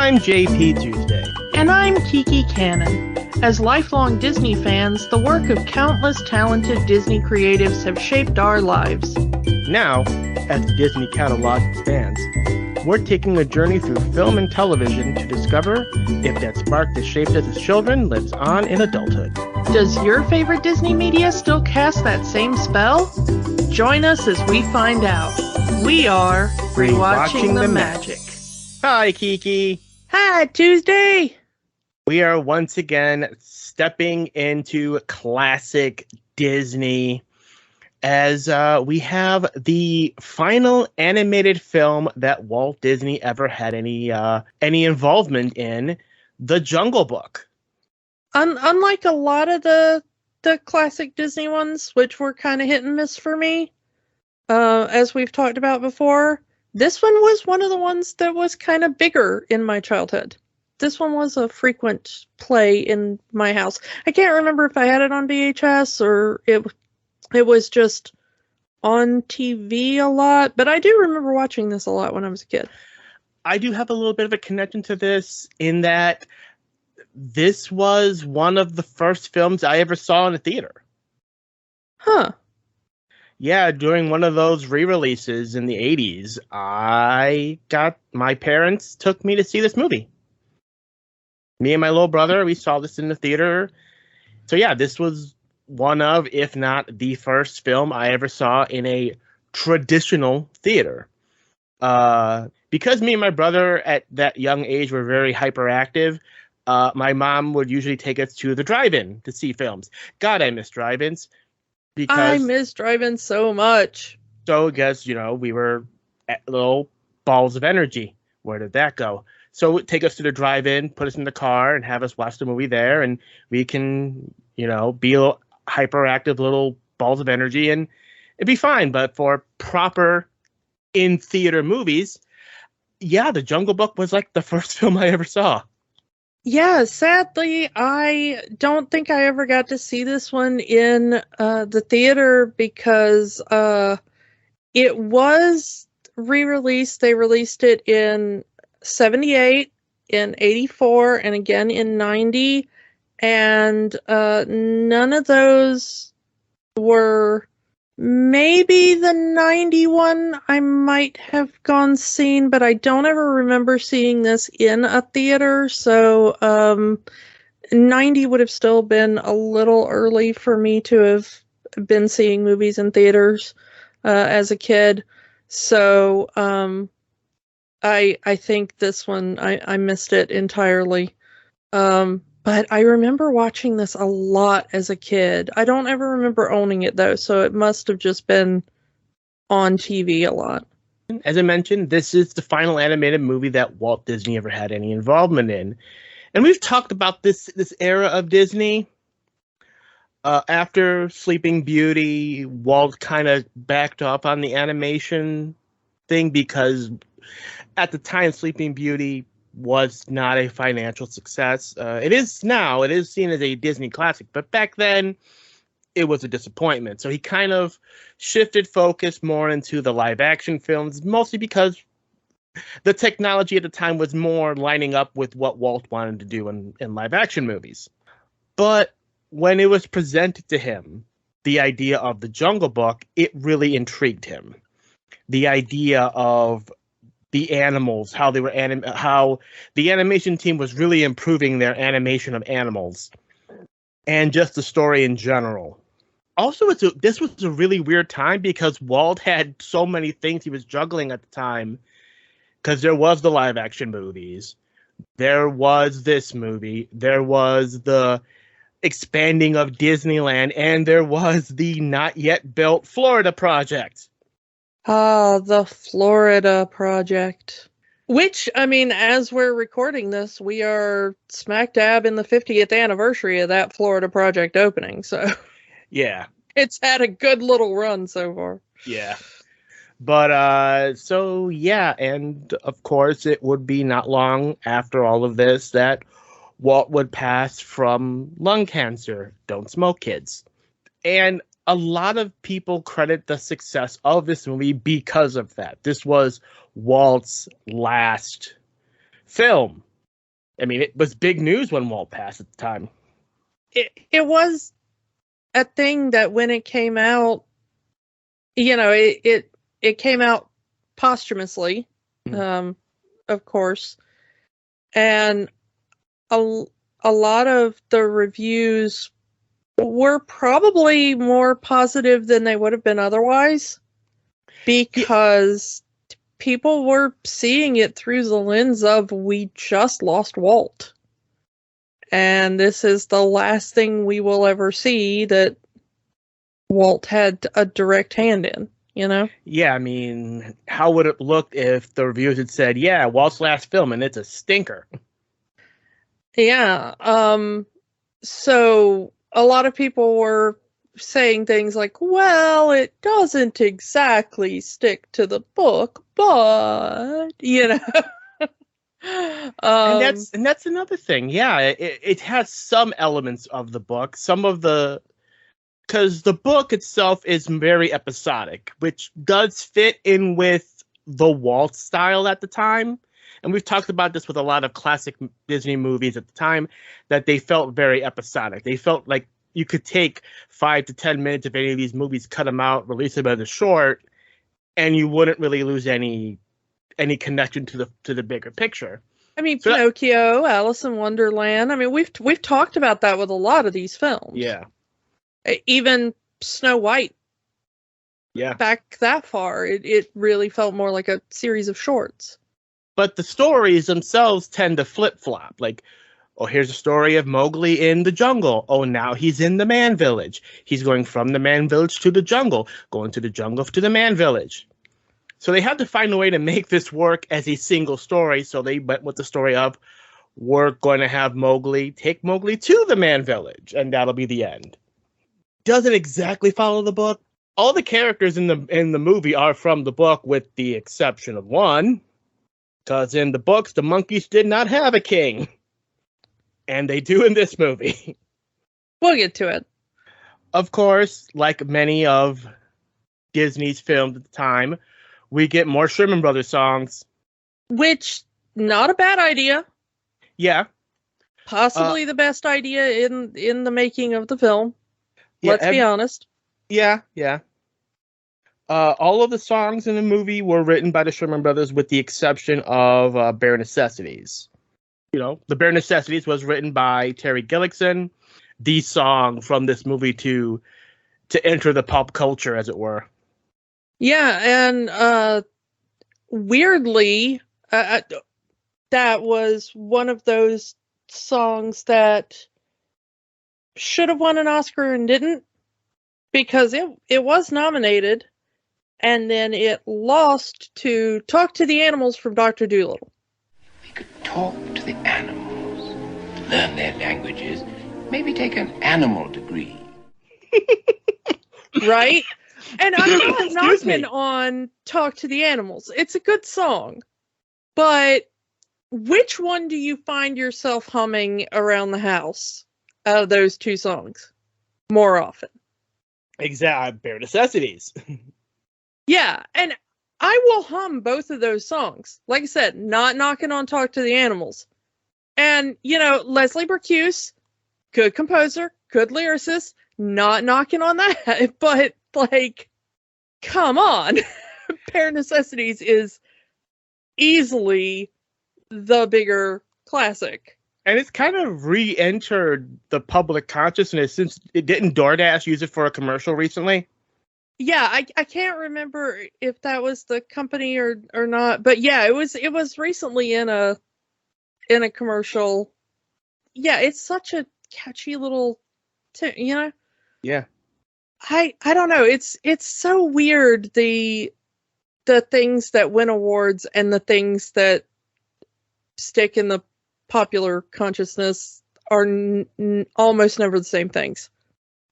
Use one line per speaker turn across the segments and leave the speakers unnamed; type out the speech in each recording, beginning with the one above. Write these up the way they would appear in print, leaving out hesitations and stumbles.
I'm JP Tuesday.
And I'm Kiki Cannon. As lifelong Disney fans, the work of countless talented Disney creatives have shaped our lives.
Now, as the Disney catalog expands, we're taking a journey through film and television to discover if that spark that shaped us as children lives on in adulthood.
Does your favorite Disney media still cast that same spell? Join us as we find out. We are Rewatching the Magic.
Hi, Kiki.
Hi, Tuesday.
We are once again stepping into classic Disney as we have the final animated film that Walt Disney ever had any involvement in, The Jungle Book.
Unlike a lot of the classic Disney ones, which were kind of hit and miss for me, as we've talked about before, this one was one of the ones that was kind of bigger in my childhood. This one was a frequent play in my house. I can't remember if I had it on VHS or it was just on TV a lot, but I do remember watching this a lot when I was a kid.
I do have a little bit of a connection to this in that this was one of the first films I ever saw in a theater.
Huh.
Yeah, during one of those re-releases in the 80s, my parents took me to see this movie. Me and my little brother, we saw this in the theater. So yeah, this was one of, if not the first film I ever saw in a traditional theater. Because me and my brother at that young age were very hyperactive, my mom would usually take us to the drive-in to see films. God, I miss drive-ins.
I miss drive-in so much.
So I guess, we were at little balls of energy. Where did that go? So take us to the drive-in, put us in the car, and have us watch the movie there, and we can, be little hyperactive little balls of energy, and it'd be fine. But for proper in-theater movies, yeah, The Jungle Book was like the first film I ever saw.
Yeah, sadly, I don't think I ever got to see this one in the theater because it was re-released. They released it in 78, in 84, and again in 90. And none of those were... Maybe the 91 I might have gone seen, but I don't ever remember seeing this in a theater. So 90 would have still been a little early for me to have been seeing movies in theaters as a kid. So I think this one, I missed it entirely. But I remember watching this a lot as a kid. I don't ever remember owning it, though, so it must have just been on TV a lot.
As I mentioned, this is the final animated movie that Walt Disney ever had any involvement in. And we've talked about this era of Disney. After Sleeping Beauty, Walt kind of backed off on the animation thing because at the time, Sleeping Beauty was not a financial success. It is now. It is seen as a Disney classic, but back then it was a disappointment. So he kind of shifted focus more into the live action films, mostly because the technology at the time was more lining up with what Walt wanted to do in live action movies. But when it was presented to him, the idea of the Jungle Book, it really intrigued him. The idea of the animals, how they were how the animation team was really improving their animation of animals, and just the story in general. Also, this was a really weird time because Walt had so many things he was juggling at the time. Because there was the live action movies, there was this movie, there was the expanding of Disneyland, and there was the not yet built Florida project.
Ah, the Florida project. Which, I mean, as we're recording this, we are smack dab in the 50th anniversary of that Florida project opening, so...
Yeah.
It's had a good little run so far.
Yeah. But, so, yeah, and of course it would be not long after all of this that Walt would pass from lung cancer. Don't smoke, kids. And a lot of people credit the success of this movie because of that. This was Walt's last film I mean, it was big news when Walt passed at the time.
It was a thing that when it came out, it came out posthumously, of course, and a lot of the reviews were probably more positive than they would have been otherwise, because people were seeing it through the lens of, we just lost Walt. And this is the last thing we will ever see that Walt had a direct hand in,
Yeah, I mean, how would it look if the reviews had said, yeah, Walt's last film, and it's a stinker?
Yeah. So a lot of people were saying things like, well, it doesn't exactly stick to the book, but,
and that's another thing. Yeah, it has some elements of the book, because the book itself is very episodic, which does fit in with the Walt style at the time. And we've talked about this with a lot of classic Disney movies at the time, that they felt very episodic. They felt like you could take 5 to 10 minutes of any of these movies, cut them out, release them as a short, and you wouldn't really lose any connection to the bigger picture.
I mean, so Pinocchio, Alice in Wonderland. I mean, we've talked about that with a lot of these films.
Yeah.
Even Snow White.
Yeah.
Back that far, it really felt more like a series of shorts.
But the stories themselves tend to flip-flop. Like, oh, here's a story of Mowgli in the jungle. Oh, now he's in the man village. He's going from the man village to the jungle, going to the jungle to the man village. So they had to find a way to make this work as a single story. So they went with the story of, we're going to have Mowgli take Mowgli to the man village, and that'll be the end. Doesn't exactly follow the book. All the characters in the movie are from the book, with the exception of one. Because in the books, the monkeys did not have a king. And they do in this movie.
We'll get to it.
Of course, like many of Disney's films at the time, we get more Sherman Brothers songs.
Which, not a bad idea.
Yeah.
Possibly the best idea in the making of the film. Let's be honest.
Yeah. All of the songs in the movie were written by the Sherman Brothers, with the exception of Bare Necessities. The Bare Necessities was written by Terry Gillickson, the song from this movie to enter the pop culture, as it were.
Yeah, and weirdly, that was one of those songs that should have won an Oscar and didn't, because it was nominated. And then it lost to Talk to the Animals from Dr. Dolittle.
We could talk to the animals, learn their languages, maybe take an animal degree.
Right? And I'm not knocking on Talk to the Animals. It's a good song. But which one do you find yourself humming around the house out of those two songs more often?
Exactly. Bare Necessities.
Yeah, and I will hum both of those songs. Like I said, not knocking on Talk to the Animals. And, Leslie Burkuse, good composer, good lyricist, not knocking on that. But, come on. Bare Necessities is easily the bigger classic.
And it's kind of re-entered the public consciousness, since it didn't DoorDash use it for a commercial recently.
Yeah, I can't remember if that was the company or not, but yeah, it was recently in a commercial. Yeah, it's such a catchy little,
Yeah.
I don't know. It's so weird, the things that win awards and the things that stick in the popular consciousness are almost never the same things.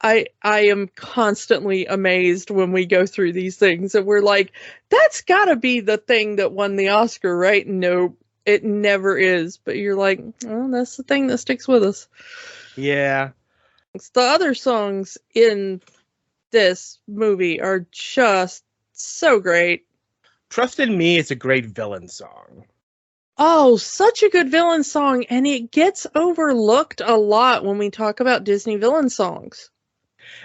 I am constantly amazed when we go through these things and we're like, that's gotta be the thing that won the Oscar, right? No, it never is. But you're like, oh, that's the thing that sticks with us.
Yeah.
The other songs in this movie are just so great.
Trust in Me is a great villain song.
Oh, such a good villain song, and it gets overlooked a lot when we talk about Disney villain songs.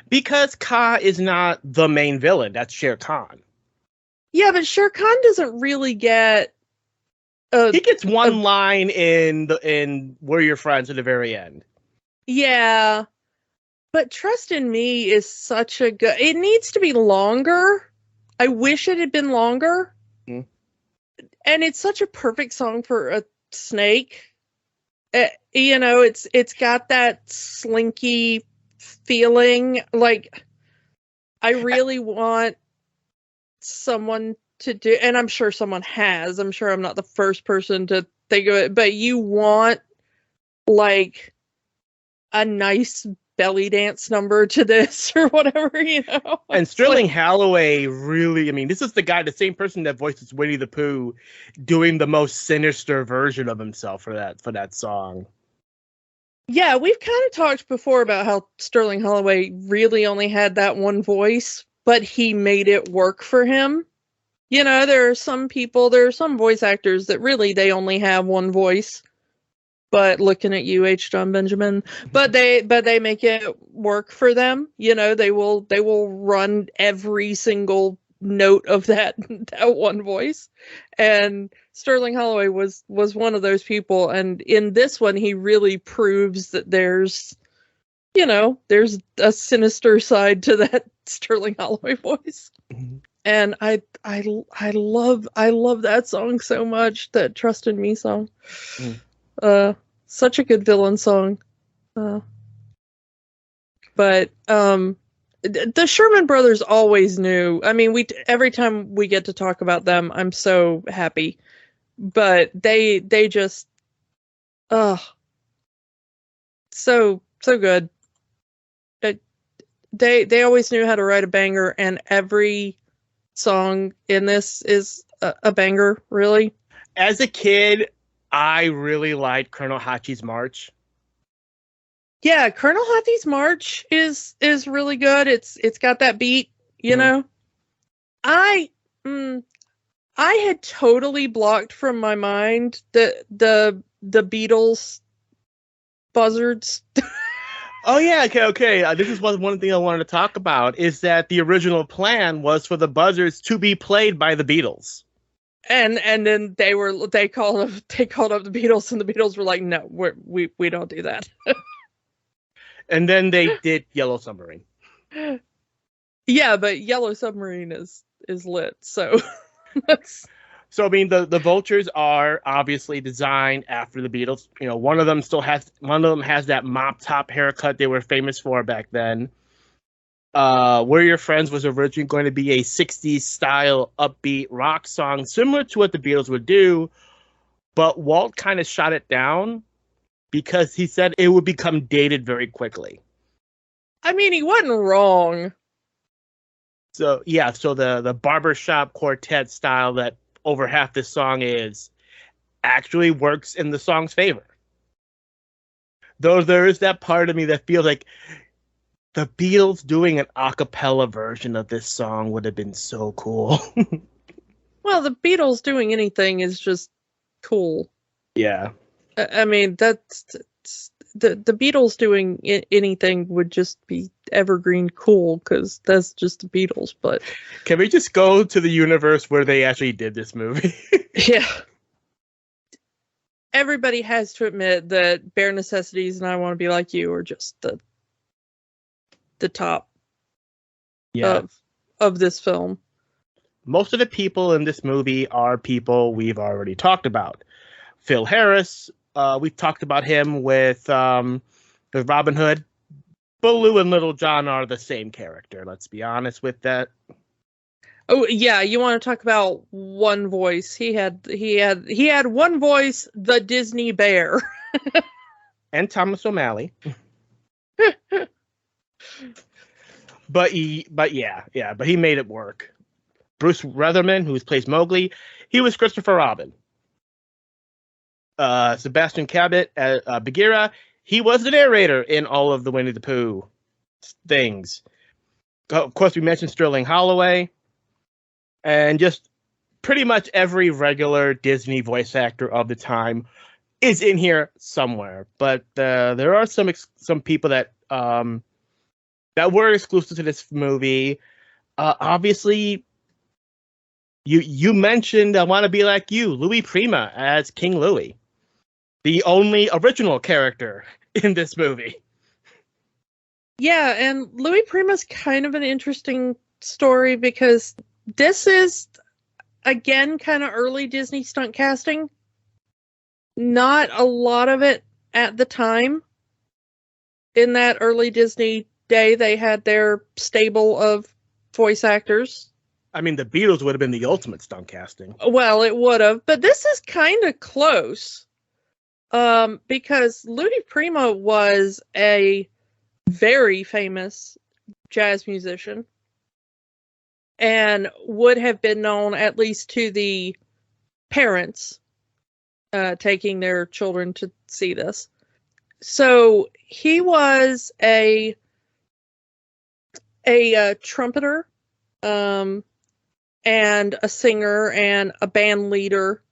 Because Ka is not the main villain. That's Shere Khan.
Yeah, but Shere Khan doesn't really get.
He gets one line in We're Your Friends at the very end.
Yeah, but Trust in Me is such a good. It needs to be longer. I wish it had been longer.
Mm.
And it's such a perfect song for a snake. It's got that slinky feeling. Like, I really want someone to do, and I'm sure someone has. I'm sure I'm not the first person to think of it, but you want like a nice belly dance number to this or whatever,
And Sterling Holloway really, I mean, this is the same person that voices Winnie the Pooh, doing the most sinister version of himself for that song.
Yeah, we've kind of talked before about how Sterling Holloway really only had that one voice, but he made it work for him. There are some voice actors that really they only have one voice. But looking at you, H. John Benjamin, but they make it work for them. They will run every single note of that one voice. And Sterling Holloway was one of those people. And in this one, he really proves that there's a sinister side to that Sterling Holloway voice.
Mm-hmm.
And I love that song so much, that Trust in Me song. Such a good villain song. But the Sherman Brothers always knew. I mean, every time we get to talk about them, I'm so happy. But they just, so good. They always knew how to write a banger, and every song in this is a banger, really.
As a kid, I really liked Colonel Hachi's March.
Yeah, Colonel Hachi's March is really good. It's got that beat, I had totally blocked from my mind the Beatles buzzards.
Oh yeah, okay. This is one thing I wanted to talk about, is that the original plan was for the buzzards to be played by the Beatles.
And then they called up the Beatles, and the Beatles were like, no, we don't do that.
And then they did Yellow Submarine.
Yeah, but Yellow Submarine is lit, so that's.
So I mean, the vultures are obviously designed after the Beatles. One of them has that mop top haircut they were famous for back then. We're Your Friends was originally going to be a 60s style upbeat rock song, similar to what the Beatles would do, but Walt kind of shot it down because he said it would become dated very quickly.
I mean, he wasn't wrong.
So yeah, so the barbershop quartet style that over half this song is actually works in the song's favor. Though there is that part of me that feels like the Beatles doing an a cappella version of this song would have been so cool.
Well, the Beatles doing anything is just cool.
Yeah.
I mean, that's the Beatles doing anything would just be evergreen cool, because that's just the Beatles. But
can we just go to the universe where they actually did this movie?
Yeah. Everybody has to admit that Bare Necessities and I Want to Be Like You are just the top of this film.
Most of the people in this movie are people we've already talked about. Phil Harris, we've talked about him with Robin Hood. Baloo and Little John are the same character. Let's be honest with that.
Oh yeah, you want to talk about one voice? He had one voice, the Disney Bear,
and Thomas O'Malley. But he made it work. Bruce Rutherman, who plays Mowgli, he was Christopher Robin. Sebastian Cabot, Bagheera, he was the narrator in all of the Winnie the Pooh things. Of course, we mentioned Sterling Holloway. And just pretty much every regular Disney voice actor of the time is in here somewhere. But there are some people that that were exclusive to this movie. Obviously, you mentioned I Want to Be Like You, Louie Prima as King Louie, the only original character in this movie.
Yeah, and Louie Prima's kind of an interesting story because this is, again, kind of early Disney stunt casting. Not a lot of it at the time. In that early Disney day, they had their stable of voice actors.
I mean, the Beatles would have been the ultimate stunt casting.
Well, it would have, but this is kind of close. Because Louie Prima was a very famous jazz musician and would have been known, at least to the parents, taking their children to see this. So he was a trumpeter, and a singer and a band leader,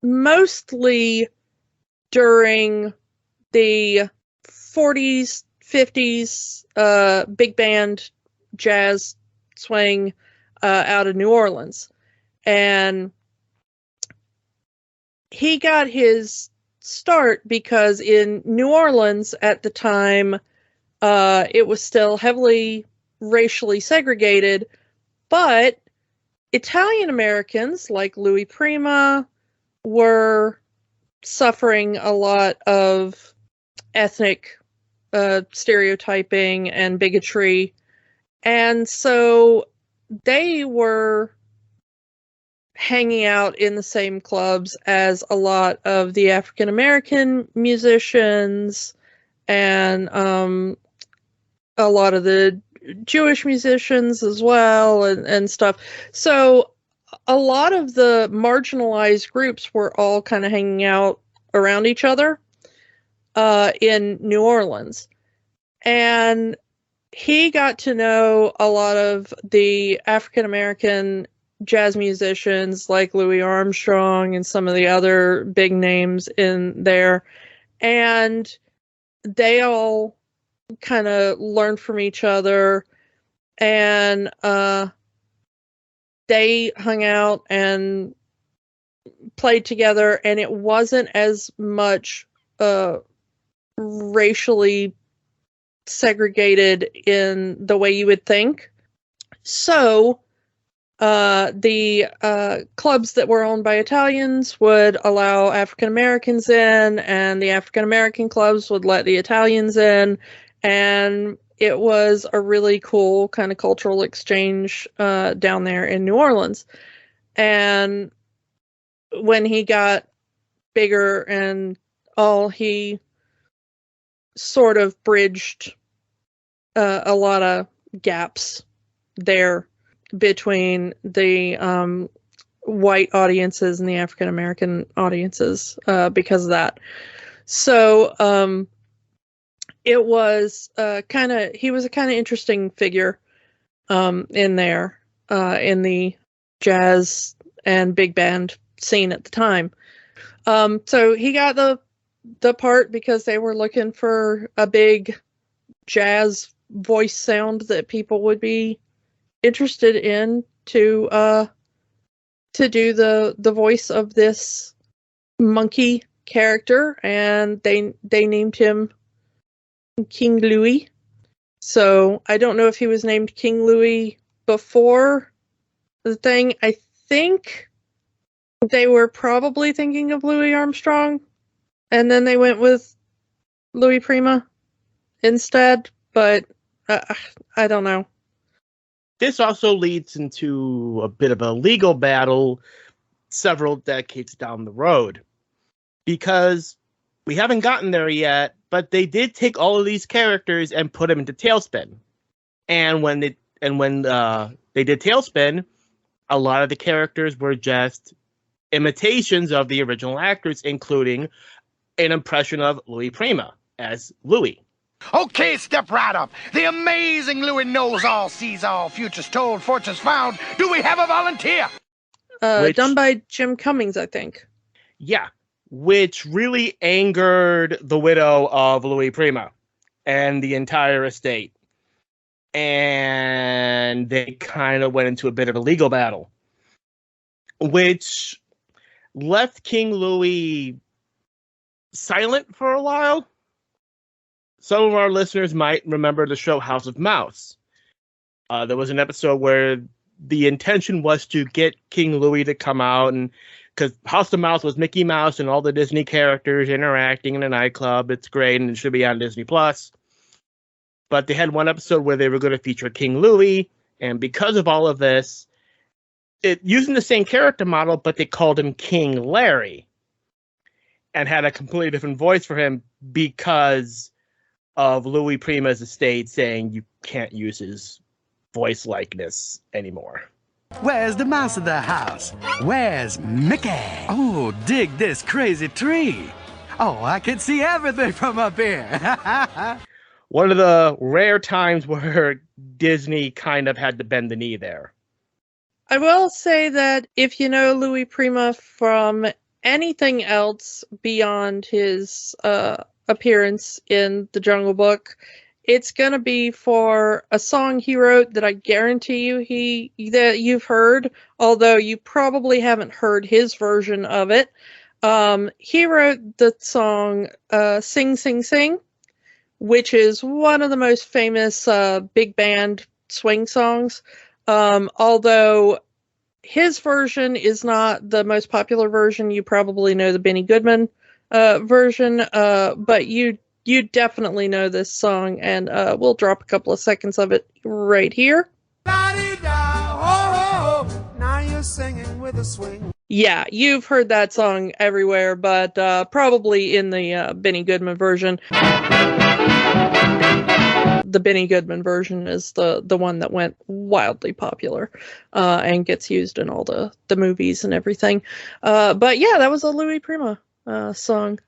mostly during the 40s, 50s, big band jazz swing out of New Orleans. And he got his start because in New Orleans at the time, it was still heavily racially segregated, but Italian Americans like Louie Prima were suffering a lot of ethnic stereotyping and bigotry. And so they were hanging out in the same clubs as a lot of the African American musicians and a lot of the Jewish musicians as well and stuff. So a lot of the marginalized groups were all kind of hanging out around each other in New Orleans. And he got to know a lot of the African American jazz musicians like Louis Armstrong and some of the other big names in there. And they all kind of learned from each other, and they hung out and played together, and it wasn't as much racially segregated in the way you would think. So the clubs that were owned by Italians would allow African Americans in, and the African American clubs would let the Italians in, and it was a really cool kind of cultural exchange down there in New Orleans. And when he got bigger and all, he sort of bridged a lot of gaps there between the white audiences and the African American audiences because of that. So it was he was a kind of interesting figure in there in the jazz and big band scene at the time. So he got the part because they were looking for a big jazz voice sound that people would be interested in to do the voice of this monkey character, and they named him King Louie. So I don't know if he was named King Louie before the thing. I think they were probably thinking of Louis Armstrong, and then they went with Louie Prima instead, but I don't know.
This also leads into a bit of a legal battle several decades down the road, because we haven't gotten there yet, but they did take all of these characters and put them into TaleSpin. And when they did TaleSpin, a lot of the characters were just imitations of the original actors, including an impression of Louie Prima as Louie.
Okay, step right up. The amazing Louie knows all, sees all, futures told, fortunes found. Do we have a volunteer?
Done by Jim Cummings, I think.
Yeah, which really angered the widow of Louie Prima and the entire estate. And they kind of went into a bit of a legal battle, which left King Louie silent for a while. Some of our listeners might remember the show House of Mouse. There was an episode where the intention was to get King Louie to come out, and because House of Mouse was Mickey Mouse and all the Disney characters interacting in a nightclub. It's great, and it should be on Disney Plus. But they had one episode where they were going to feature King Louie, and because of all of this, using the same character model, but they called him King Larry, and had a completely different voice for him because of Louie Prima's estate saying you can't use his voice likeness anymore.
Where's the mouse of the house? Where's Mickey? Oh, dig this crazy tree. Oh, I can see everything from up here.
One of the rare times where Disney kind of had to bend the knee there.
I will say that if you know Louie Prima from anything else beyond his appearance in The Jungle Book, it's gonna be for a song he wrote that I guarantee you that you've heard, although you probably haven't heard his version of it. He wrote the song Sing Sing Sing, which is one of the most famous big band swing songs. Although his version is not the most popular version. You probably know the Benny Goodman version, but you definitely know this song, and we'll drop a couple of seconds of it right here.
Now you're singing with a swing.
Yeah, you've heard that song everywhere, but probably in the Benny Goodman version. The Benny Goodman version is the one that went wildly popular and gets used in all the movies and everything. But yeah, that was a Louie Prima song.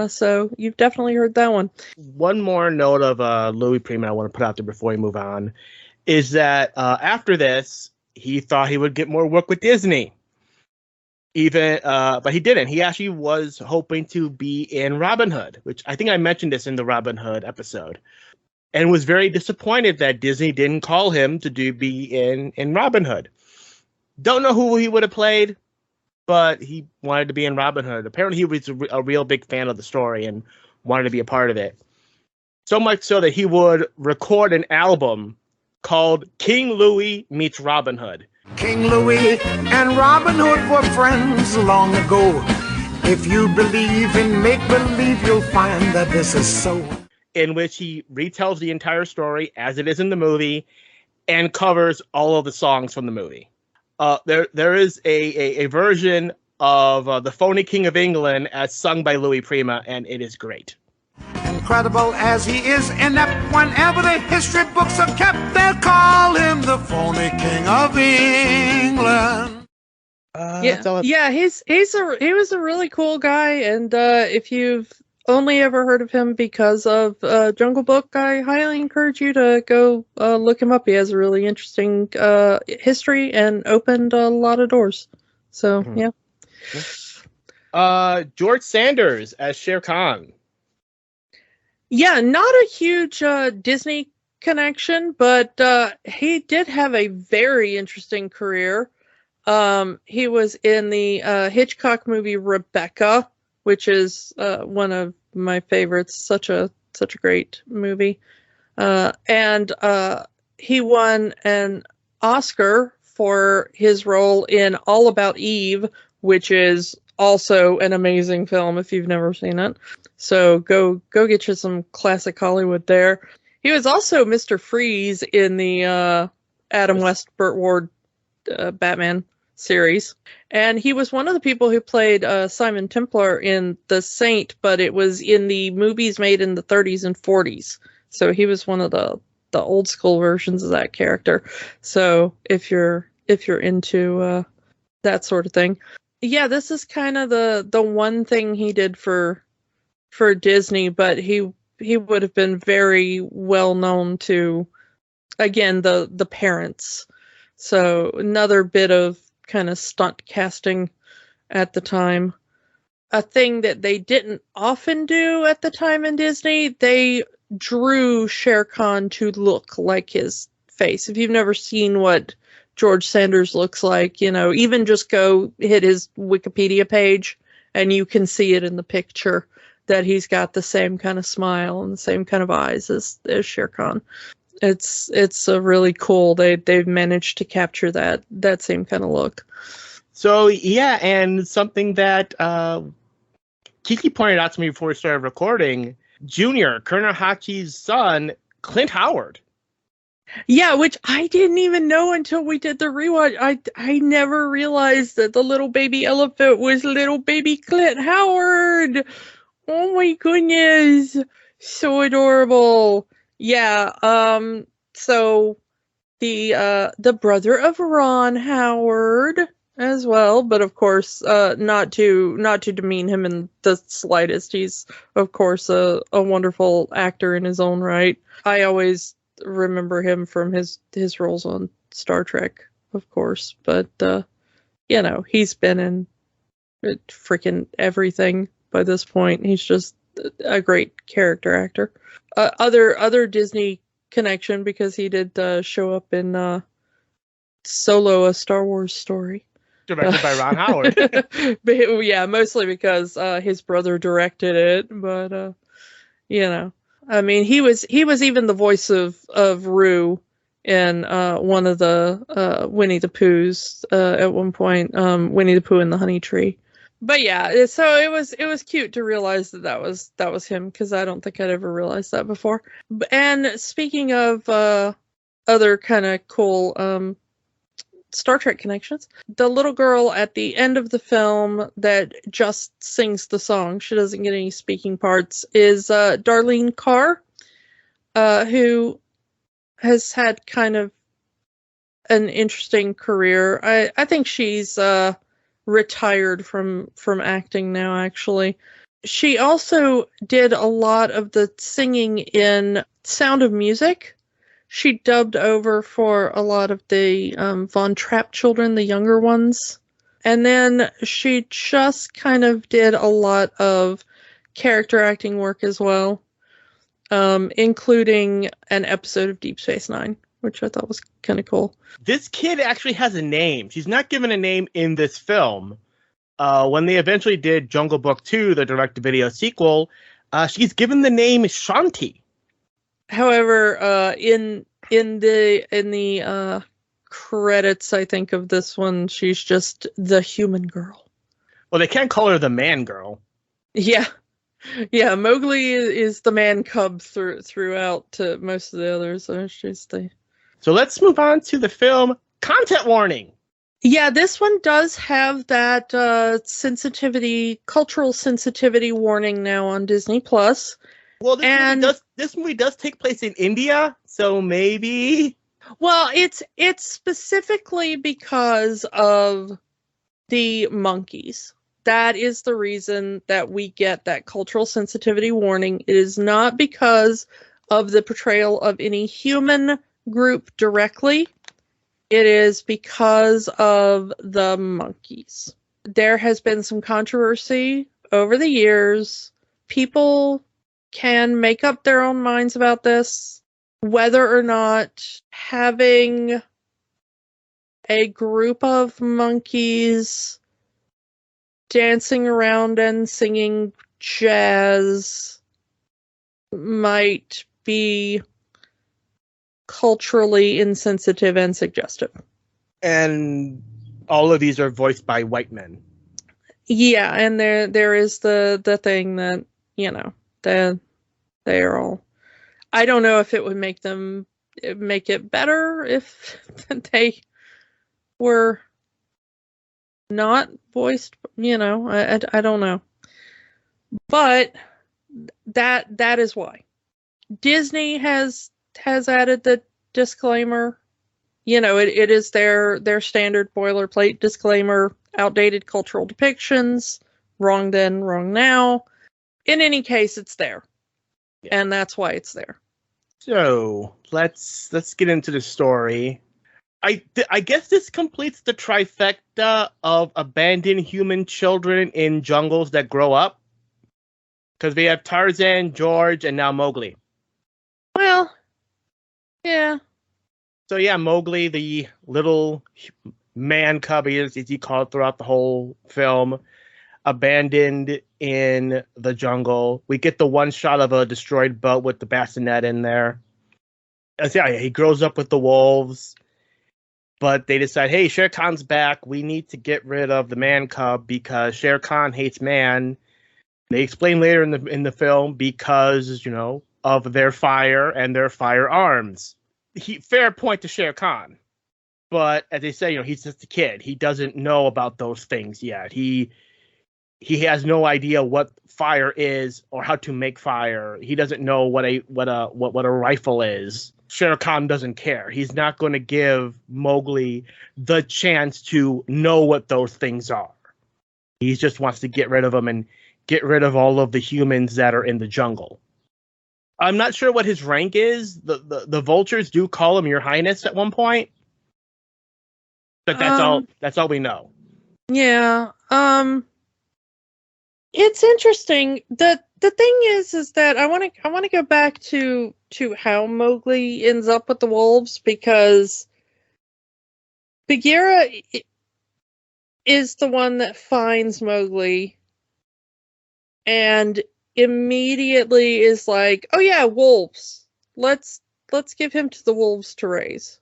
So you've definitely heard that one.
One more note of Louie Prima I want to put out there before we move on is that after this, he thought he would get more work with Disney. But he didn't. He actually was hoping to be in Robin Hood, which I think I mentioned this in the Robin Hood episode, and was very disappointed that Disney didn't call him to be in Robin Hood. Don't know who he would have played, but he wanted to be in Robin Hood. Apparently he was a real big fan of the story and wanted to be a part of it. So much so that he would record an album called King Louie Meets Robin Hood.
King Louie and Robin Hood were friends long ago. If you believe in make-believe, you'll find that this is so.
In which he retells the entire story as it is in the movie and covers all of the songs from the movie. There is a version of the Phoney King of England as sung by Louie Prima, and it is great.
Incredible as he is inept, whenever the history books are kept, they'll call him the Phoney King of England.
He was a really cool guy, and if you've only ever heard of him because of Jungle Book, I highly encourage you to go look him up. He has a really interesting history and opened a lot of doors. So, yeah.
George Sanders as Shere Khan.
Yeah, not a huge Disney connection, but he did have a very interesting career. He was in the Hitchcock movie Rebecca, which is one of my favorites. Such a great movie. And he won an Oscar for his role in All About Eve, which is also an amazing film if you've never seen it. So go get you some classic Hollywood there. He was also Mr. Freeze in the Adam West, Burt Ward Batman series. And he was one of the people who played Simon Templar in The Saint, but it was in the movies made in the 30s and 40s. So he was one of the old school versions of that character. So if you're into that sort of thing. Yeah, this is kind of the one thing he did for Disney, but he would have been very well known to, again, the parents. So another bit of kind of stunt casting at the time. A thing that they didn't often do at the time in Disney, they drew Shere Khan to look like his face. If you've never seen what George Sanders looks like, even just go hit his Wikipedia page and you can see it in the picture that he's got the same kind of smile and the same kind of eyes as Shere Khan. It's a really cool. They've managed to capture that same kind of look.
So yeah, and something that Kiki pointed out to me before we started recording, Junior, Colonel Hachi's son, Clint Howard.
Yeah, which I didn't even know until we did the rewatch. I never realized that the little baby elephant was little baby Clint Howard. Oh my goodness. So adorable. Yeah, so the brother of Ron Howard as well, but of course, not to demean him in the slightest. He's of course a wonderful actor in his own right. I always remember him from his roles on Star Trek, of course, but he's been in freaking everything by this point. He's just a great character actor. Other Disney connection, because he did show up in Solo, a Star Wars story.
Directed by Ron Howard.
But, yeah, mostly because his brother directed it, but I mean, he was even the voice of Roo in one of the Winnie the Poohs at one point, Winnie the Pooh and the Honey Tree. But yeah, so it was cute to realize that was him, because I don't think I'd ever realized that before. And speaking of other kind of cool Star Trek connections, the little girl at the end of the film that just sings the song, she doesn't get any speaking parts, is Darlene Carr, who has had kind of an interesting career. I think she's retired from acting now, actually. She also did a lot of the singing in Sound of Music. She dubbed over for a lot of the Von Trapp children, the younger ones. And then she just kind of did a lot of character acting work as well, including an episode of Deep Space Nine, which I thought was kind of cool.
This kid actually has a name. She's not given a name in this film. When they eventually did Jungle Book 2, the direct-to-video sequel, she's given the name Shanti.
However, in the credits, I think, of this one, she's just the human girl.
Well, they can't call her the man girl.
Yeah. Yeah, Mowgli is the man cub throughout to most of the others. So she's the...
So let's move on to the film Content Warning.
Yeah, this one does have that cultural sensitivity warning now on Disney Plus.
Well, this movie does take place in India, so maybe.
Well, it's specifically because of the monkeys. That is the reason that we get that cultural sensitivity warning. It is not because of the portrayal of any human group directly. It is because of the monkeys. There has been some controversy over the years. People can make up their own minds about this, whether or not having a group of monkeys dancing around and singing jazz might be culturally insensitive and suggestive.
And all of these are voiced by white men.
Yeah, and there is the thing that, they are all... I don't know if it would make it better if they were not voiced, I don't know. But that is why. Disney has added the disclaimer. It is their standard boilerplate disclaimer: outdated cultural depictions, wrong then, wrong now. In any case, it's there. Yeah. And that's why it's there.
So let's get into the story. I guess this completes the trifecta of abandoned human children in jungles that grow up. Because we have Tarzan, George, and now Mowgli.
Well, yeah.
So yeah, Mowgli, the little man cub, as he called throughout the whole film, abandoned in the jungle. We get the one shot of a destroyed boat with the bassinet in there. Yeah, he grows up with the wolves. But they decide, hey, Shere Khan's back. We need to get rid of the man cub because Shere Khan hates man. They explain later in the film because, of their fire and their firearms. Fair point to Shere Khan. But as they say, he's just a kid. He doesn't know about those things yet. He has no idea what fire is or how to make fire. He doesn't know what a rifle is. Shere Khan doesn't care. He's not going to give Mowgli the chance to know what those things are. He just wants to get rid of them and get rid of all of the humans that are in the jungle. I'm not sure what his rank is. The vultures do call him Your Highness at one point. But that's all we know.
Yeah. It's interesting. The thing is that I want to go back to how Mowgli ends up with the wolves, because Bagheera is the one that finds Mowgli and immediately is like, "Oh yeah, wolves. Let's give him to the wolves to raise."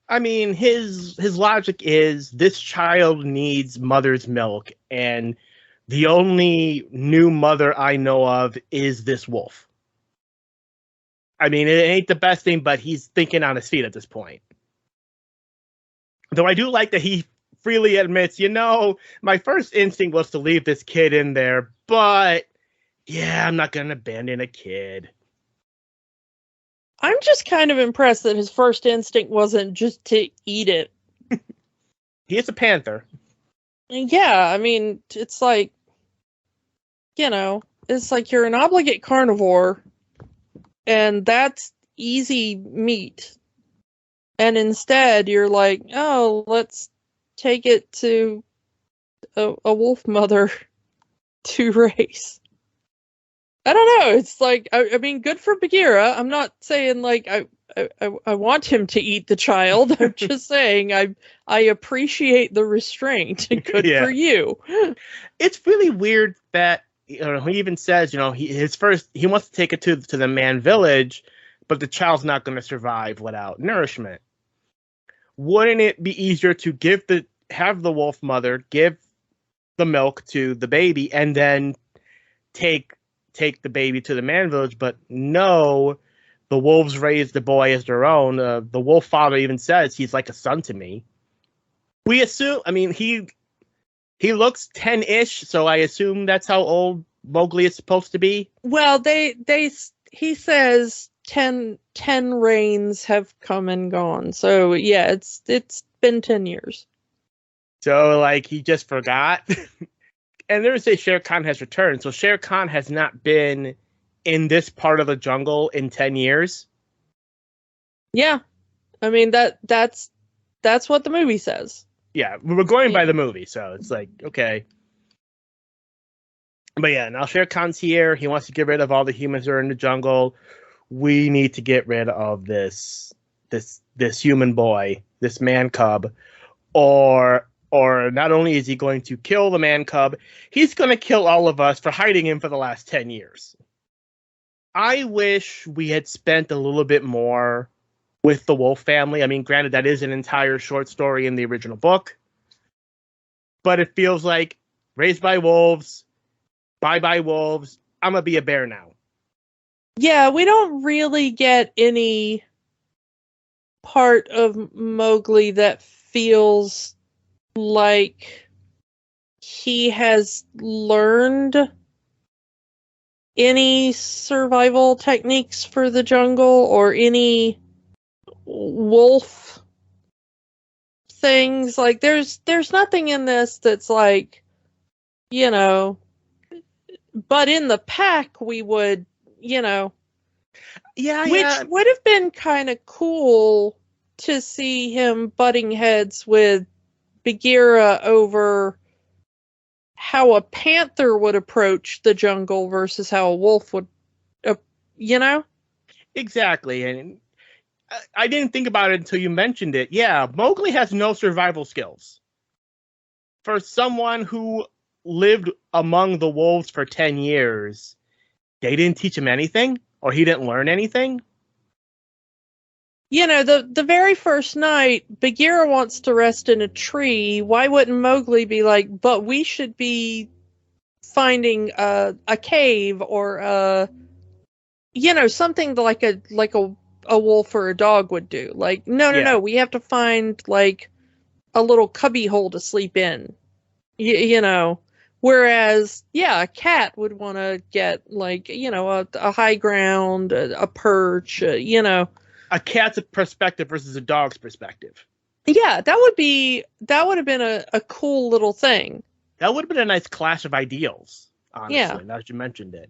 I mean, his logic is this child needs mother's milk, and the only new mother I know of is this wolf. I mean, it ain't the best thing, but he's thinking on his feet at this point. Though I do like that he freely admits, my first instinct was to leave this kid in there, but yeah, I'm not going to abandon a kid.
I'm just kind of impressed that his first instinct wasn't just to eat it.
He is a panther.
Yeah, I mean, it's like, it's like you're an obligate carnivore, and that's easy meat. And instead, you're like, oh, let's take it to a wolf mother to raise. I don't know. It's like, I mean, good for Bagheera. I'm not saying like I want him to eat the child. I'm just saying I appreciate the restraint. Good for you.
It's really weird that he even says, he wants to take it to the man village, but the child's not going to survive without nourishment. Wouldn't it be easier to have the wolf mother give the milk to the baby and then take the baby to the man village? But no, the wolves raise the boy as their own. The wolf father even says he's like a son to me. We assume, I mean, he looks 10-ish, so I assume that's how old Mowgli is supposed to be.
Well, he says 10 rains have come and gone. So yeah, it's been 10 years.
So like he just forgot. And they say Shere Khan has returned. So Shere Khan has not been in this part of the jungle in 10 years.
Yeah. I mean, that's what the movie says.
Yeah, we're going by the movie, so it's like, okay. But yeah, now Shere Khan's here. He wants to get rid of all the humans that are in the jungle. We need to get rid of this human boy, this man cub, or not only is he going to kill the man cub, he's going to kill all of us for hiding him for the last 10 years. I wish we had spent a little bit more with the wolf family. I mean, granted, that is an entire short story in the original book, but it feels like raised by wolves, bye-bye wolves, I'm going to be a bear now.
Yeah, we don't really get any part of Mowgli that feels like he has learned any survival techniques for the jungle or any wolf things. Like there's nothing in this that's like, but in the pack we would, which would have been kind of cool to see him butting heads with Bagheera over how a panther would approach the jungle versus how a wolf would, you know?
Exactly. And I didn't think about it until you mentioned it. Yeah, Mowgli has no survival skills. For someone who lived among the wolves for 10 years, they didn't teach him anything, or he didn't learn anything.
You know, the very first night, Bagheera wants to rest in a tree. Why wouldn't Mowgli be like, but we should be finding a cave or something like a wolf or a dog would do. Like, no, we have to find like a little cubby hole to sleep in. You know, whereas a cat would want to get like a high ground, a perch,
A cat's perspective versus a dog's perspective.
Yeah, that would have been a cool little thing.
That would have been a nice clash of ideals, honestly, now that you mentioned it.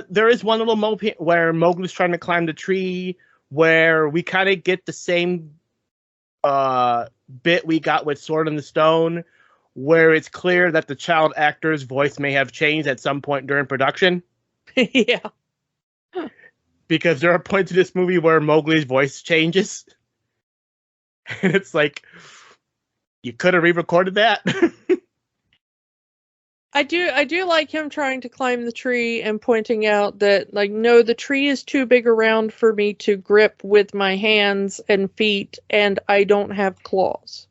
There is one little moment where Mowgli's trying to climb the tree, where we kind of get the same bit we got with Sword in the Stone, where it's clear that the child actor's voice may have changed at some point during production.
Yeah.
Because there are points in this movie where Mowgli's voice changes. And it's like, you could have re-recorded that.
I do like him trying to climb the tree and pointing out that, like, no, the tree is too big around for me to grip with my hands and feet, and I don't have claws.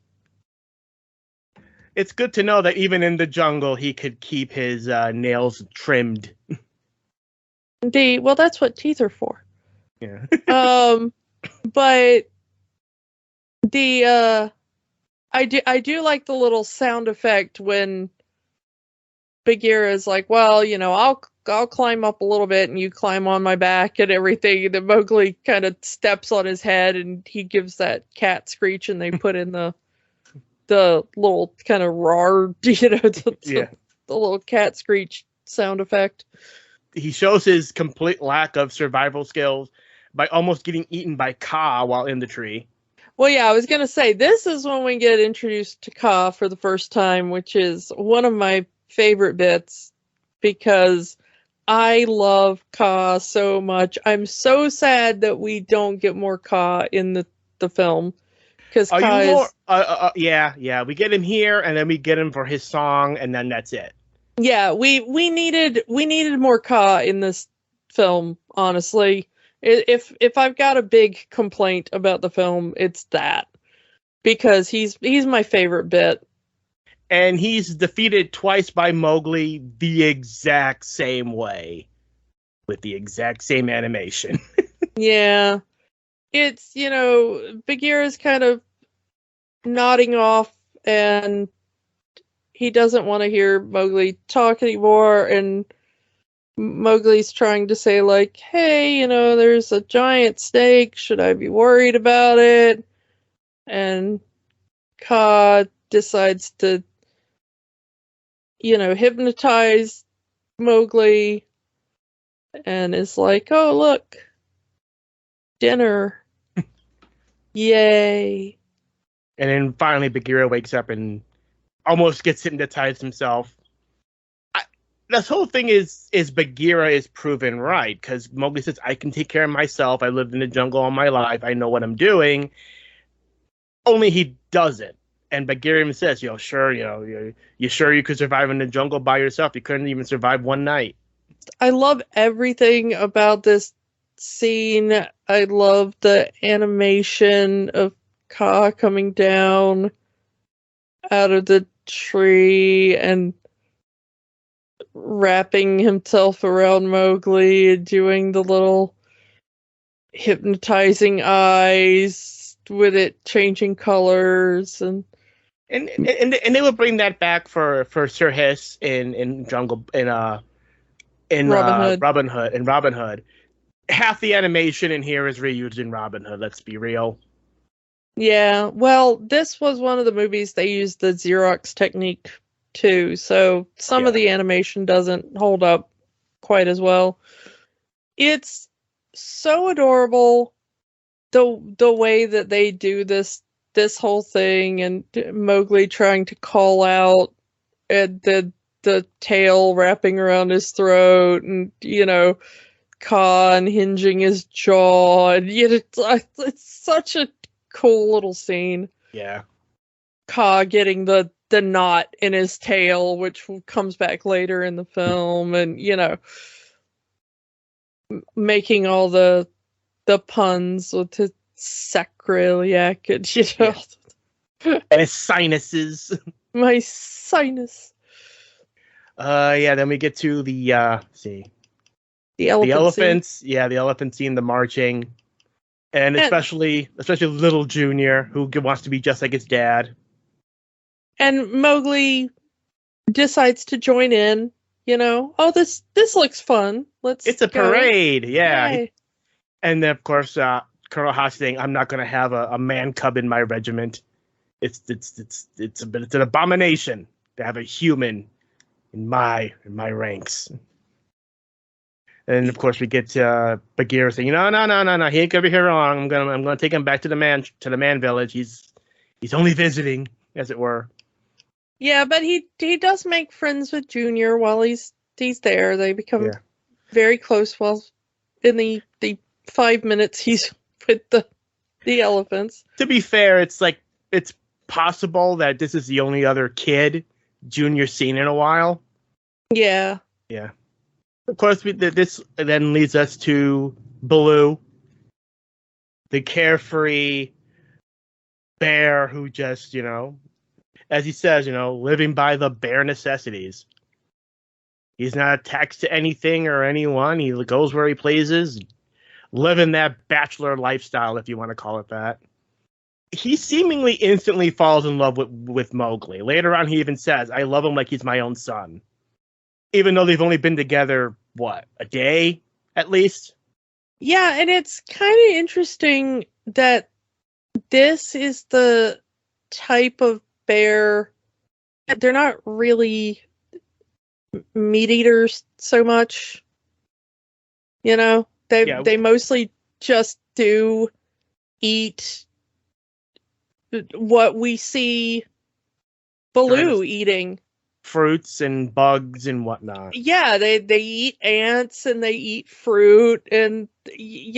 It's good to know that even in the jungle, he could keep his nails trimmed.
Well, that's what teeth are for.
Yeah.
But I do like the little sound effect when Bagheera is like, well, I'll climb up a little bit and you climb on my back and everything. And then Mowgli kind of steps on his head and he gives that cat screech, and they put in the little kind of roar, the little cat screech sound effect.
He shows his complete lack of survival skills by almost getting eaten by Kaa while in the tree.
Well, yeah, I was going to say, this is when we get introduced to Kaa for the first time, which is one of my favorite bits, because I love Kaa so much. I'm so sad that we don't get more Kaa in the film. Because Kaa is...
yeah, we get him here, and then we get him for his song, and then that's it.
Yeah, we needed more Kaa in this film, honestly. If I've got a big complaint about the film, it's that. Because he's my favorite bit.
And he's defeated twice by Mowgli the exact same way. With the exact same animation.
Yeah. It's, Bagheera's kind of nodding off, and he doesn't want to hear Mowgli talk anymore, and Mowgli's trying to say, like, hey, there's a giant snake. Should I be worried about it? And Kaa decides to, hypnotize Mowgli and is like, oh, look, dinner. Yay.
And then finally Bagheera wakes up and almost gets hypnotized himself. This whole thing is Bagheera is proven right, because Mowgli says, I can take care of myself. I lived in the jungle all my life. I know what I'm doing. Only he doesn't. And Bagheera even says, sure, you sure you could survive in the jungle by yourself? You couldn't even survive one night.
I love everything about this scene. I love the animation of Kaa coming down out of the tree and wrapping himself around Mowgli and doing the little hypnotizing eyes with it changing colors, and
they would bring that back for Sir Hiss in Jungle in Robin Hood. Half the animation in here is reused in Robin Hood. Let's be real.
Yeah, well, this was one of the movies they used the Xerox technique too, so some of the animation doesn't hold up quite as well. It's so adorable. the way that they do this whole thing, and Mowgli trying to call out, and the tail wrapping around his throat, and Kaa unhinging his jaw, and it's such a cool little scene.
Yeah.
Kaa getting the knot in his tail, which comes back later in the film, and making all the puns with his sacroiliac, and
and his sinuses.
My sinus.
Then we get to the
The elephants.
Scene. Yeah, the elephant scene, the marching, and especially little Junior, who wants to be just like his dad.
And Mowgli decides to join in. Oh, this looks fun.
It's a parade, yeah.
Yay.
And then, of course, Colonel Haas saying, "I'm not going to have a man cub in my regiment. It's an abomination to have a human in my ranks." And of course, we get Bagheera saying, "No, he ain't gonna be here long. I'm gonna take him back to the man village. He's only visiting, as it were."
Yeah, but he does make friends with Junior while he's there. They become very close while in the 5 minutes he's with the elephants.
To be fair, it's possible that this is the only other kid Junior's seen in a while.
Yeah.
Yeah. Of course, this then leads us to Baloo, the carefree bear who just, as he says, living by the bare necessities. He's not attached to anything or anyone. He goes where he pleases, living that bachelor lifestyle, if you want to call it that. He seemingly instantly falls in love with Mowgli. Later on, he even says, "I love him like he's my own son." Even though they've only been together, a day at least?
Yeah, and it's kind of interesting that this is the type of bear. They're not really meat eaters so much. They mostly just do eat what we see Baloo eating.
Fruits and bugs and whatnot.
Yeah, they eat ants and they eat fruit, and he's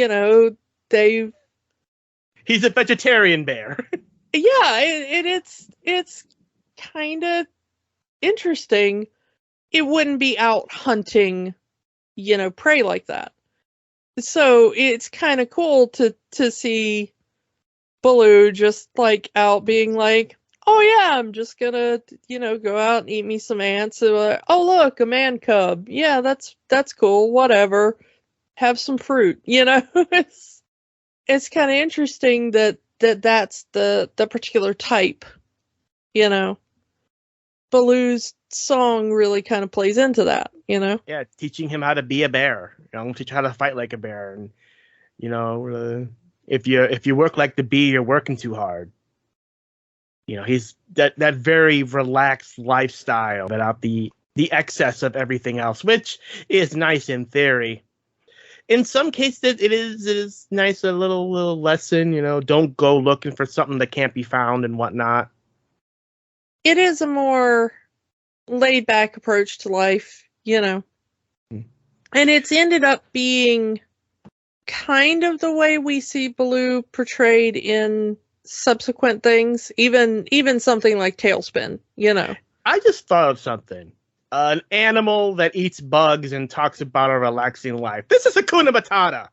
a vegetarian bear.
Yeah, it's kind of interesting. It wouldn't be out hunting, prey like that. So it's kind of cool to see Baloo just out being like, "Oh yeah, I'm just gonna, go out and eat me some ants." Oh look, a man cub. Yeah, that's cool. Whatever. Have some fruit. It's kind of interesting that's the particular type. Baloo's song really kind of plays into that.
Yeah, teaching him how to be a bear. Teach how to fight like a bear, and if you work like the bee, you're working too hard. He's that very relaxed lifestyle without the excess of everything else, which is nice in theory. In some cases, it is nice, a little lesson. Don't go looking for something that can't be found and whatnot.
It is a more laid back approach to life, and it's ended up being kind of the way we see Baloo portrayed in subsequent things, even something like TaleSpin,
I just thought of something. An animal that eats bugs and talks about a relaxing life. This is Hakuna Matata.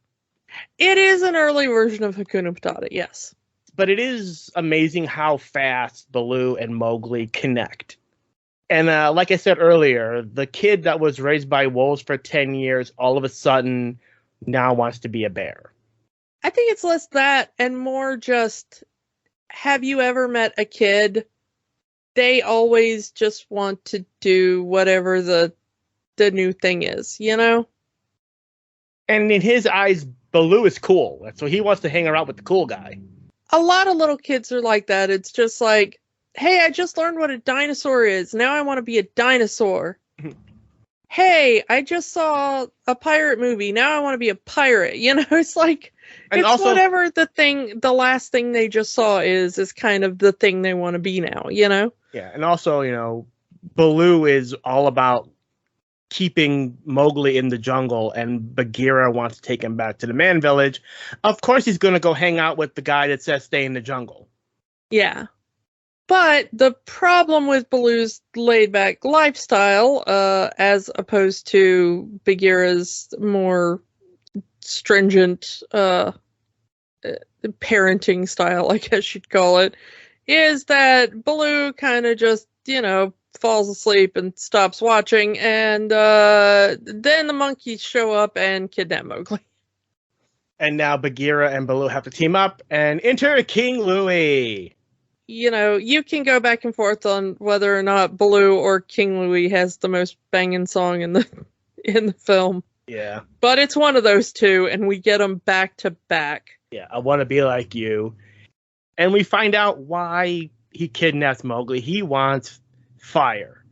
It is an early version of Hakuna Matata, yes.
But it is amazing how fast Baloo and Mowgli connect. And like I said earlier, the kid that was raised by wolves for 10 years all of a sudden now wants to be a bear.
I think it's less that and more just, have you ever met a kid? They always just want to do whatever the new thing is, And
in his eyes, Baloo is cool. So he wants to hang around with the cool guy.
A lot of little kids are like that. It's just like, hey, I just learned what a dinosaur is. Now I want to be a dinosaur. hey, I just saw a pirate movie. Now I want to be a pirate. You know, it's like,
And
it's
also-
whatever the last thing they just saw is kind of the thing they want to be now, you know?
Yeah, and also, Baloo is all about keeping Mowgli in the jungle, and Bagheera wants to take him back to the man village. Of course, he's going to go hang out with the guy that says stay in the jungle.
Yeah. But the problem with Baloo's laid-back lifestyle, as opposed to Bagheera's more stringent parenting style, I guess you'd call it, is that Baloo kind of just, falls asleep and stops watching, and then the monkeys show up and kidnap Mowgli.
And now Bagheera and Baloo have to team up and enter King Louie.
You can go back and forth on whether or not Baloo or King Louie has the most banging song in the film.
Yeah.
But it's one of those two, and we get them back to back.
Yeah, I want to be like you. And we find out why he kidnaps Mowgli. He wants fire.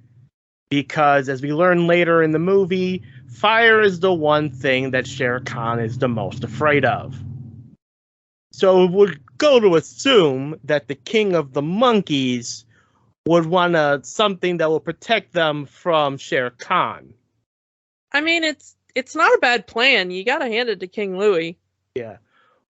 Because as we learn later in the movie, fire is the one thing that Shere Khan is the most afraid of. So we'll go to assume that the king of the monkeys would want something that will protect them from Shere Khan.
I mean, it's not a bad plan. You gotta hand it to King Louie.
Yeah.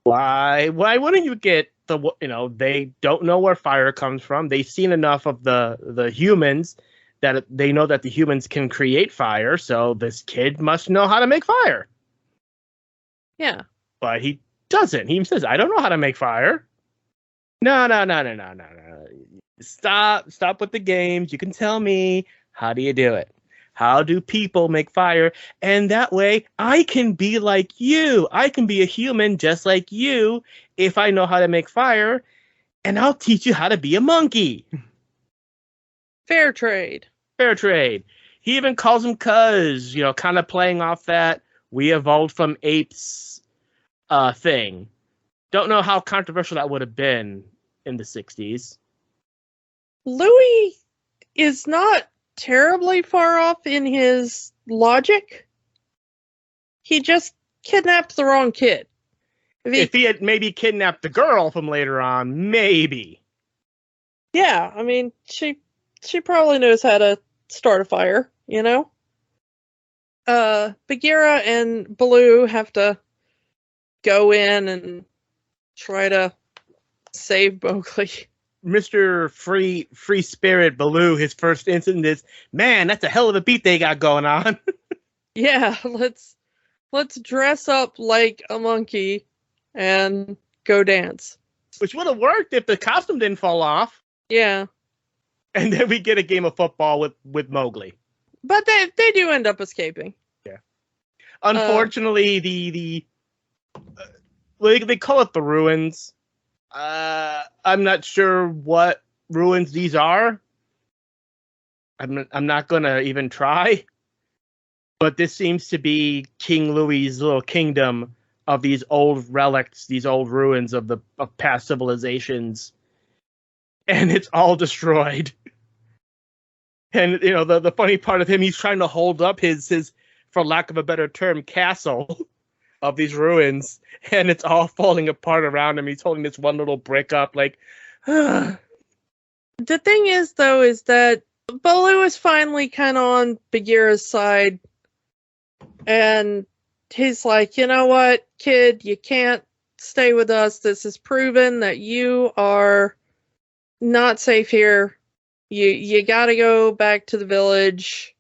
Why wouldn't you get they don't know where fire comes from. They've seen enough of the humans that they know that the humans can create fire, so this kid must know how to make fire.
Yeah.
But he doesn't. He says, I don't know how to make fire. No. Stop with the games. You can tell me, how do you do it? How do people make fire? And that way, I can be like you. I can be a human just like you if I know how to make fire, and I'll teach you how to be a monkey.
Fair trade.
Fair trade. He even calls him cuz, kind of playing off that we evolved from apes thing. Don't know how controversial that would have been in the 60s.
Louie is not terribly far off in his logic. He just kidnapped the wrong kid.
If he had maybe kidnapped the girl from later on, maybe.
Yeah, I mean, she probably knows how to start a fire, Bagheera and Baloo have to go in and try to save Mowgli.
Mr. Free Spirit Baloo, his first incident is, man, that's a hell of a beat they got going on.
Yeah, let's dress up like a monkey and go dance.
Which would have worked if the costume didn't fall off.
Yeah.
And then we get a game of football with Mowgli.
But they do end up escaping.
Yeah. Unfortunately, they call it the ruins. I'm not sure what ruins these are. I'm not gonna even try. But this seems to be King Louie's little kingdom of these old relics, these old ruins of past civilizations, and it's all destroyed. And the funny part of him, he's trying to hold up his, for lack of a better term, castle of these ruins, and it's all falling apart around him. He's holding this one little brick up, like.
The thing is, though, is that Baloo is finally kind of on Bagheera's side, and he's like, you know what, kid, you can't stay with us. This is proven that you are not safe here. You gotta go back to the village.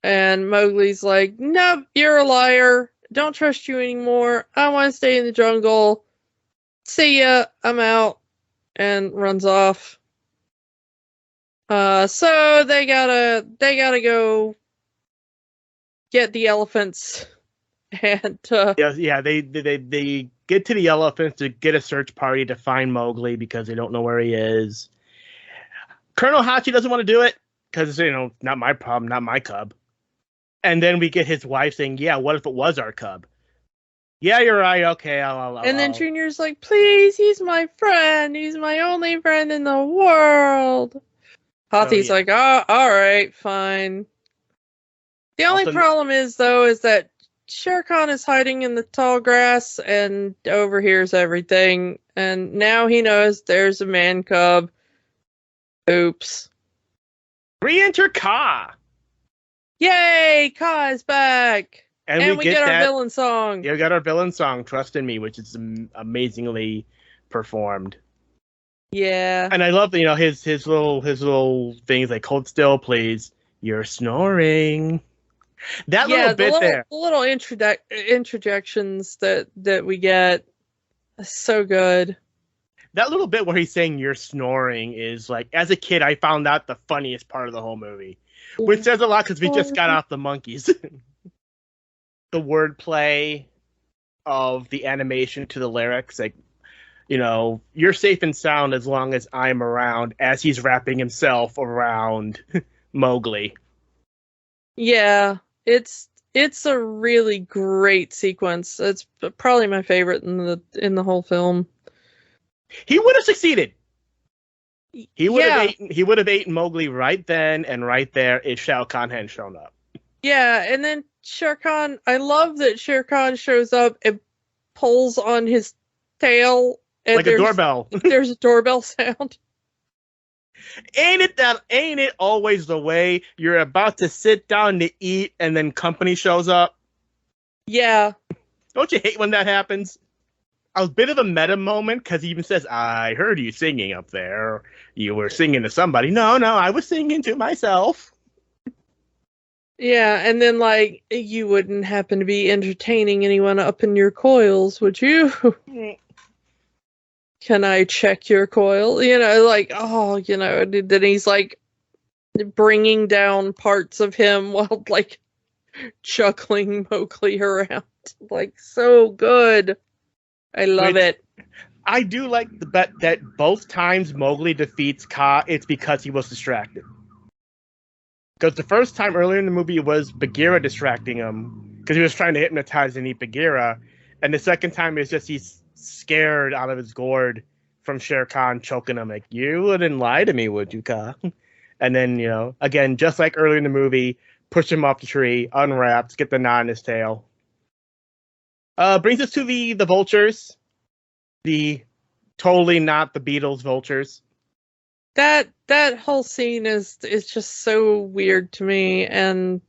And Mowgli's like, nope, you're a liar. Don't trust you anymore. I want to stay in the jungle. See ya. I'm out. And runs off. So they gotta go get the elephants. And
they get to the elephants to get a search party to find Mowgli because they don't know where he is. Colonel Hachi doesn't want to do it because, not my problem, not my cub. And then we get his wife saying, yeah, what if it was our cub? Yeah, you're right. Okay.
And then Junior's like, please, he's my friend. He's my only friend in the world. Hathi's like, oh, all right, fine. The only
Also-
problem is, though, is that Shere Khan is hiding in the tall grass and overhears everything, and now he knows there's a man cub. Oops.
Re-enter Ka.
Yay! Ka is back!
And
we get our
that,
villain song.
Yeah, we got our villain song, Trust in Me, which is amazingly performed.
Yeah.
And I love, his little things like, hold still, please. You're snoring. That little bit there.
The little interjections that we get is so good.
That little bit where he's saying you're snoring is like, as a kid, I found that the funniest part of the whole movie. Which says a lot because we just got off the monkeys. The wordplay of the animation to the lyrics, like, you're safe and sound as long as I'm around, as he's wrapping himself around Mowgli.
Yeah, it's a really great sequence. It's probably my favorite in the whole film.
He would have succeeded. He would
Yeah.
have eaten Mowgli right then and right there if Shao Kahn hadn't shown up.
Yeah, and then Shere Khan, I love that Shere Khan shows up and pulls on his tail. And
Like a doorbell.
There's a doorbell sound.
Ain't it always the way you're about to sit down to eat and then company shows up?
Yeah.
Don't you hate when that happens? A bit of a meta moment because he even says, I heard you singing up there. You were singing to somebody. No, I was singing to myself.
Yeah, and then, like, you wouldn't happen to be entertaining anyone up in your coils, would you? Can I check your coil? Then he's, like, bringing down parts of him while, like, chuckling Mowgli around. Like, so good. I love it.
I do like the bet that both times Mowgli defeats Ka, it's because he was distracted. Because the first time earlier in the movie it was Bagheera distracting him because he was trying to hypnotize and eat Bagheera, and the second time it's just he's scared out of his gourd from Shere Khan choking him like, you wouldn't lie to me, would you, Ka? And then, again, just like earlier in the movie, push him off the tree, unwraps, get the knot in his tail. Brings us to the vultures. The totally not the Beatles vultures.
That whole scene is just so weird to me, and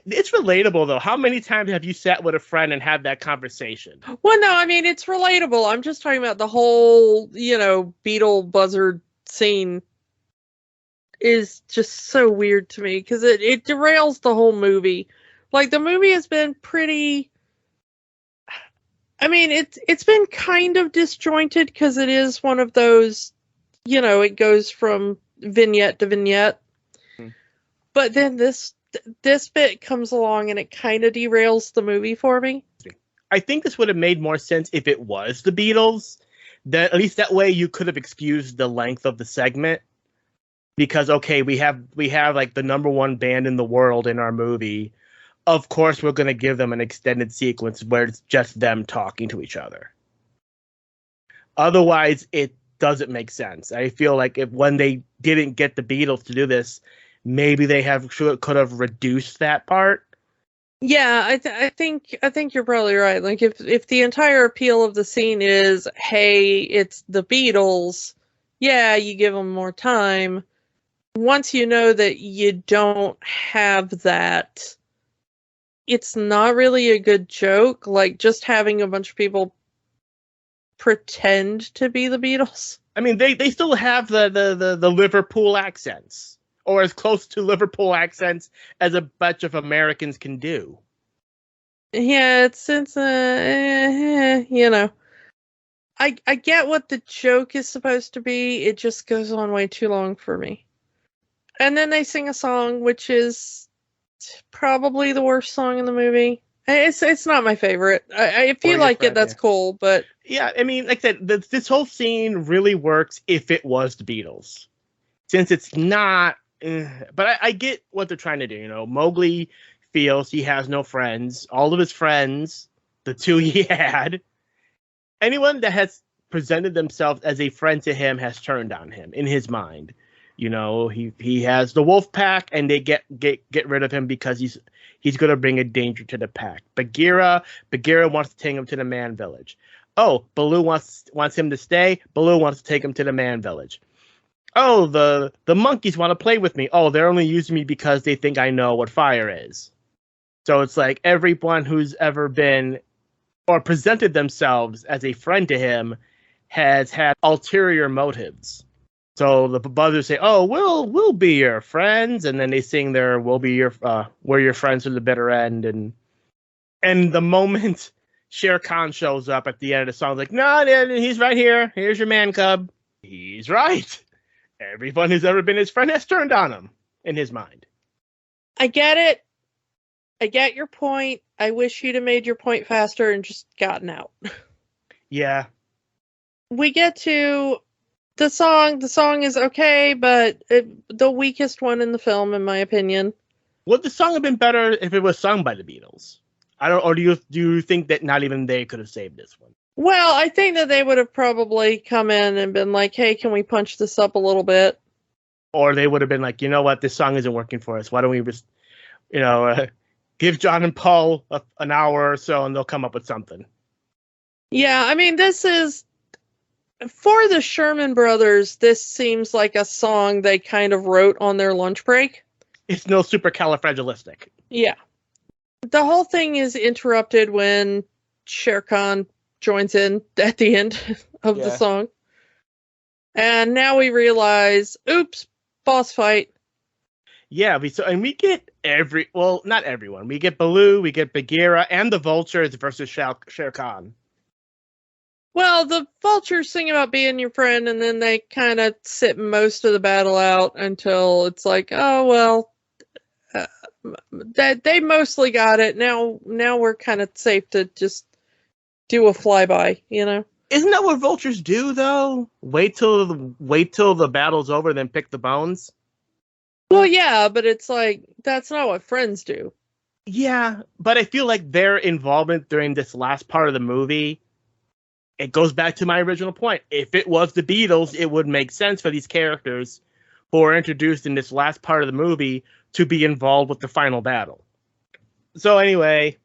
it's relatable though. How many times have you sat with a friend and had that conversation?
Well, no, I mean it's relatable. I'm just talking about the whole, beetle buzzard scene is just so weird to me because it derails the whole movie. Like the movie has been pretty. I mean, it's been kind of disjointed because it is one of those. It goes from vignette to vignette. But then this bit comes along and it kind of derails the movie for me.
I think this would have made more sense if it was the Beatles. That at least that way you could have excused the length of the segment. Because okay, we have like the number one band in the world in our movie. Of course, we're going to give them an extended sequence where it's just them talking to each other. Otherwise, it doesn't make sense. I feel like when they didn't get the Beatles to do this, maybe they could have reduced that part.
Yeah, I think you're probably right. Like if the entire appeal of the scene is, hey, it's the Beatles, yeah, you give them more time. Once you know that you don't have that, it's not really a good joke. Like just having a bunch of people pretend to be the Beatles.
I mean, they still have the Liverpool accents, or as close to Liverpool accents as a bunch of Americans can do.
Yeah, it's I get what the joke is supposed to be. It just goes on way too long for me. And then they sing a song which is probably the worst song in the movie. It's not my favorite. If you like it, that's cool. But
yeah, I mean, like I said, this whole scene really works if it was the Beatles. Since it's not, but I get what they're trying to do. Mowgli feels he has no friends. All of his friends, the two he had, anyone that has presented themselves as a friend to him has turned on him in his mind. You know, he has the wolf pack, and they get rid of him because he's going to bring a danger to the pack. Bagheera wants to take him to the man village. Oh, Baloo wants him to stay. Baloo wants to take him to the man village. Oh, the monkeys want to play with me. Oh, they're only using me because they think I know what fire is. So it's like everyone who's ever been or presented themselves as a friend to him has had ulterior motives. So the brothers say, "Oh, we'll be your friends," and then they sing their "We're your friends to the bitter end." And the moment Shere Khan shows up at the end of the song, like, "No, he's right here. Here's your man cub." He's right. Everyone who's ever been his friend has turned on him in his mind.
I get it. I get your point. I wish you'd have made your point faster and just gotten out.
Yeah.
We get to the song. The song is okay, but the weakest one in the film, in my opinion.
Would the song have been better if it was sung by the Beatles? Or do you think that not even they could have saved this one?
Well, I think that they would have probably come in and been like, "Hey, can we punch this up a little bit?"
Or they would have been like, "You know what? This song isn't working for us. Why don't we just, give John and Paul an hour or so, and they'll come up with something."
Yeah, I mean, this is for the Sherman Brothers. This seems like a song they kind of wrote on their lunch break.
It's no supercalifragilistic.
Yeah. The whole thing is interrupted when Shere Khan joins in at the end of the song. And now we realize, oops, boss fight.
Yeah, we get not everyone. We get Baloo, we get Bagheera, and the Vultures versus Shere Khan.
Well, the Vultures sing about being your friend, and then they kind of sit most of the battle out until it's like, oh, well, that they mostly got it. Now we're kind of safe to just do a flyby,
Isn't that what vultures do, though? Wait till the battle's over, then pick the bones?
Well, yeah, but it's like, that's not what friends do.
Yeah, but I feel like their involvement during this last part of the movie, it goes back to my original point. If it was the Beatles, it would make sense for these characters who are introduced in this last part of the movie to be involved with the final battle. So anyway,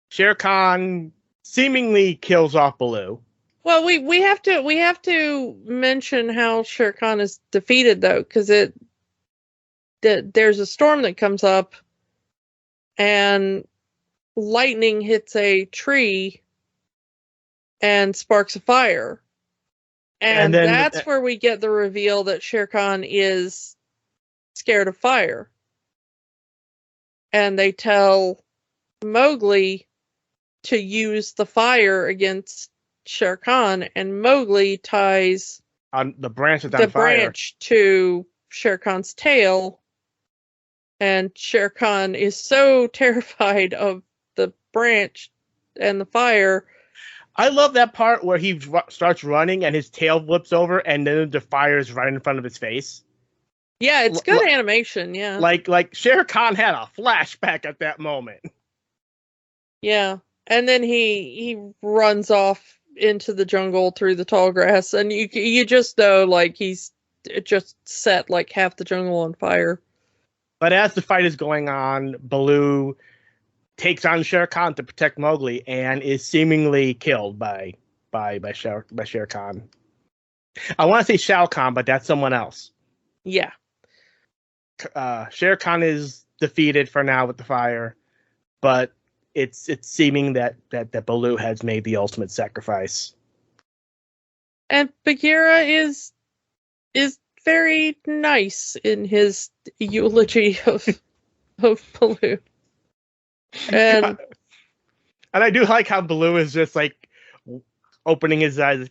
Shere Khan seemingly kills off Baloo.
Well, we have to mention how Shere Khan is defeated, though, because there's a storm that comes up, and lightning hits a tree and sparks a fire, and then, that's where we get the reveal that Shere Khan is scared of fire, and they tell Mowgli to use the fire against Shere Khan, and Mowgli ties
on the branch that's on fire.
Branch to Shere Khan's tail, and Shere Khan is so terrified of the branch and the fire.
I love that part where he starts running and his tail flips over, and then the fire is right in front of his face.
Yeah, it's good animation. Yeah,
like Shere Khan had a flashback at that moment.
Yeah, and then he runs off into the jungle through the tall grass, and you just know, like, he's just set like half the jungle on fire.
But as the fight is going on, Baloo takes on Shere Khan to protect Mowgli and is seemingly killed by Shere Khan. I want to say Shao Kahn, but that's someone else.
Yeah.
Shere Khan is defeated for now with the fire, but it's seeming that Baloo has made the ultimate sacrifice.
And Bagheera is very nice in his eulogy of Baloo. And
I do like how Baloo is just like opening his eyes.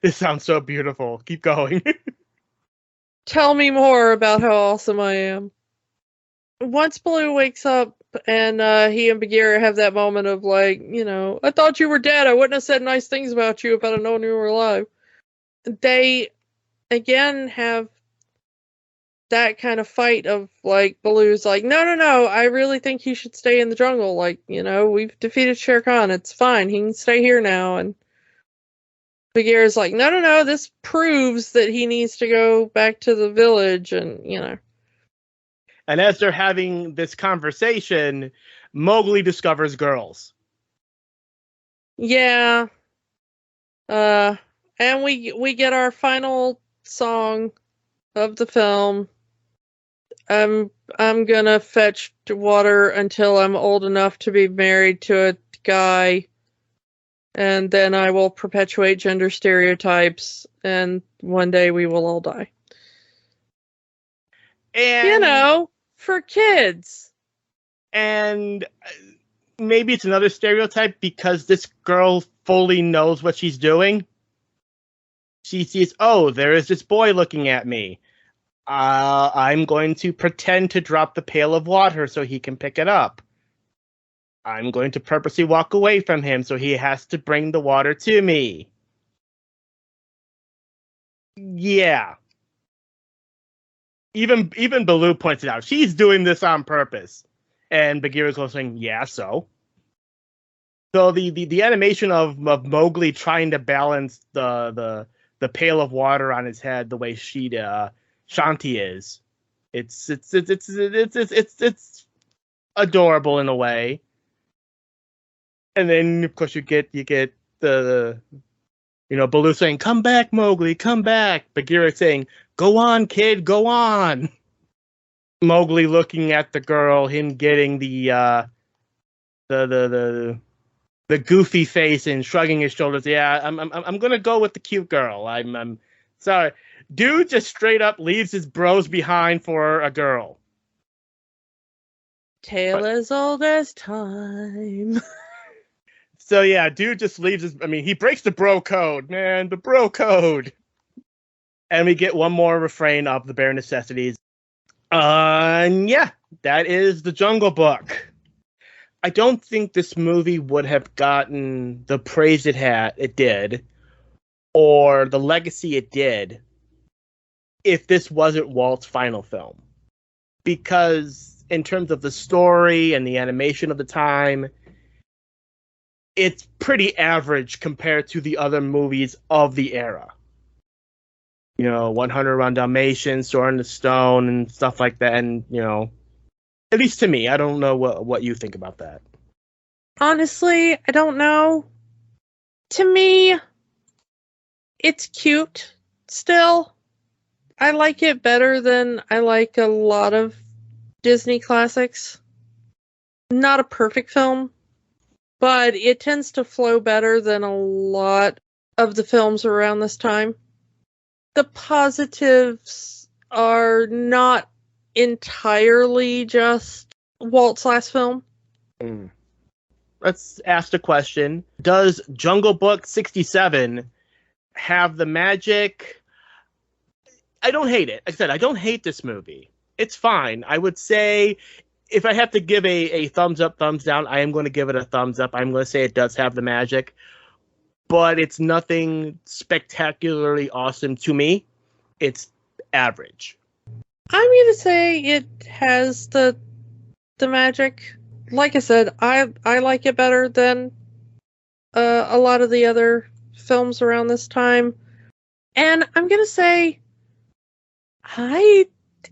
This sounds so beautiful. Keep going.
Tell me more about how awesome I am. Once Baloo wakes up and he and Bagheera have that moment of like, I thought you were dead. I wouldn't have said nice things about you if I'd have known you were alive. They again have that kind of fight of like, Baloo's like, no, I really think he should stay in the jungle. Like, we've defeated Shere Khan. It's fine. He can stay here now. And Bagheera's like, no, this proves that he needs to go back to the village, and,
And as they're having this conversation, Mowgli discovers girls.
Yeah. And we get our final song of the film. I'm gonna fetch water until I'm old enough to be married to a guy, and then I will perpetuate gender stereotypes, and one day we will all die.
And
For kids.
And maybe it's another stereotype because this girl fully knows what she's doing. She sees, oh, there is this boy looking at me. I'm going to pretend to drop the pail of water so he can pick it up. I'm going to purposely walk away from him so he has to bring the water to me. Yeah. Even Baloo points it out. She's doing this on purpose. And Bagheera's saying, yeah, so. So the animation of Mowgli trying to balance the pail of water on his head the way Shanti is, it's adorable in a way. And then of course you get the Baloo saying, "Come back, Mowgli, come back." Bagheera saying, "Go on, kid, go on." Mowgli looking at the girl, him getting the goofy face and shrugging his shoulders. Yeah, I'm gonna go with the cute girl. I'm sorry. Dude just straight up leaves his bros behind for a girl.
Tale as old as time.
So yeah, dude just leaves he breaks the bro code, man, the bro code. And we get one more refrain of the Bare Necessities. And yeah, that is The Jungle Book. I don't think this movie would have gotten the praise it did, or the legacy it did, if this wasn't Walt's final film. Because in terms of the story and the animation of the time, it's pretty average compared to the other movies of the era. 100 Run Dalmatians, Sword in the Stone, and stuff like that. And, at least to me, I don't know what you think about that.
Honestly, I don't know. To me, it's cute still. I like it better than I like a lot of Disney classics. Not a perfect film, but it tends to flow better than a lot of the films around this time. The positives are not entirely just Walt's last film.
Let's ask the question. Does Jungle Book 67 have the magic? I don't hate it. Like I said, I don't hate this movie. It's fine. I would say if I have to give a thumbs up, thumbs down, I am going to give it a thumbs up. I'm going to say it does have the magic. But it's nothing spectacularly awesome to me. It's average.
I'm going to say it has the magic. Like I said, I like it better than a lot of the other films around this time. And I'm going to say I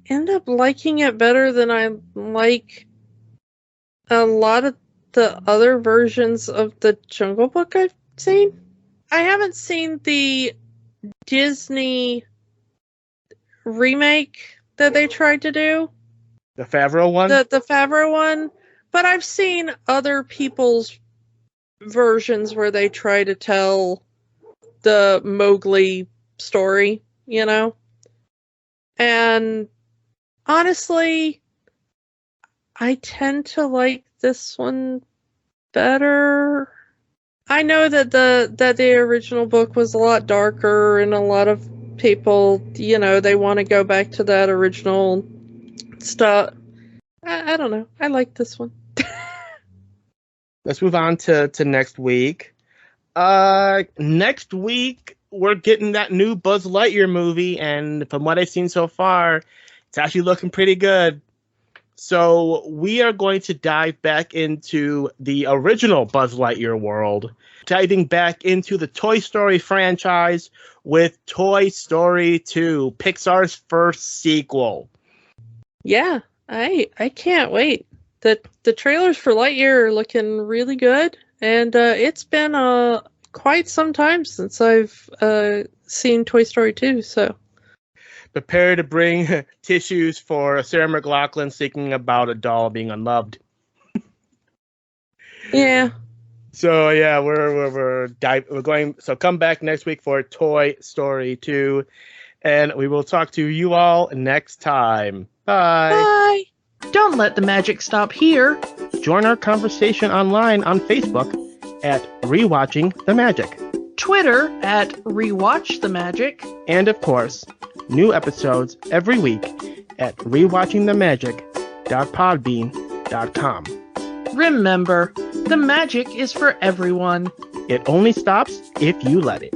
end up liking it better than I like a lot of the other versions of the Jungle Book I've seen. I haven't seen the Disney remake that they tried to do.
The Favreau one?
The Favreau one. But I've seen other people's versions where they try to tell the Mowgli story, And honestly, I tend to like this one better. I know that the original book was a lot darker, and a lot of people, they want to go back to that original stuff. I don't know. I like this one.
Let's move on to next week. Next week, we're getting that new Buzz Lightyear movie, and from what I've seen so far, it's actually looking pretty good. So we are going to dive back into the original Buzz Lightyear world, diving back into the Toy Story franchise with Toy Story 2, Pixar's first sequel.
Yeah, I can't wait. The trailers for Lightyear are looking really good, and it's been quite some time since I've seen Toy Story 2, so...
Prepare to bring tissues for Sarah McLachlan thinking about a doll being unloved.
Yeah.
So yeah, we're going. So come back next week for Toy Story 2, and we will talk to you all next time. Bye.
Bye.
Don't let the magic stop here.
Join our conversation online on Facebook at Rewatching the Magic.
Twitter at Rewatch the Magic.
And of course, new episodes every week at rewatchingthemagic.podbean.com.
Remember, the magic is for everyone.
It only stops if you let it.